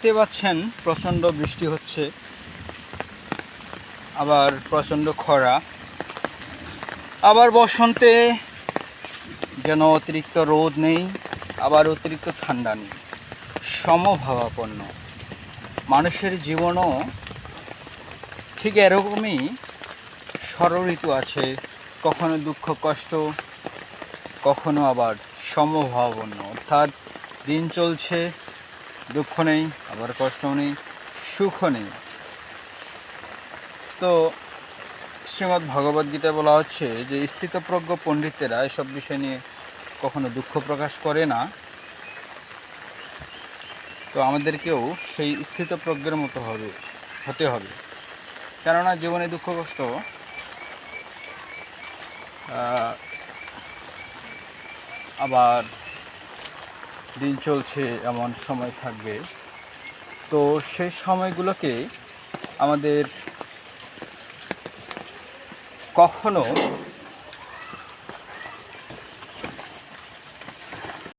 দেখতে পাচ্ছেন প্রচণ্ড বৃষ্টি হচ্ছে, আবার প্রচণ্ড খরা, আবার বসন্তে যেন অতিরিক্ত রোদ নেই, আবার অতিরিক্ত ঠান্ডা নেই, সমভাবাপন্ন। মানুষের জীবনও ঠিক এরকমই ষড়ঋতু আছে, কখনো দুঃখ কষ্ট, কখনো আবার সমভাবাপন্ন। অর্থাৎ দিন চলছে, দুঃখ নেই, আবার কষ্টও নেই, সুখও নেই। তো শ্রীমদ্ ভগবদ্গীতায় বলা হচ্ছে যে স্থিতপ্রজ্ঞ পণ্ডিতেরা এসব বিষয় নিয়ে কখনো দুঃখ প্রকাশ করে না। তো আমাদেরকেও সেই স্থিতপ্রজ্ঞের মতো হতে হবে, কেননা জীবনে দুঃখ কষ্ট আবার দিন চলছে এমন সময় থাকবে। তো সেই সময়গুলোকে আমাদের কখনো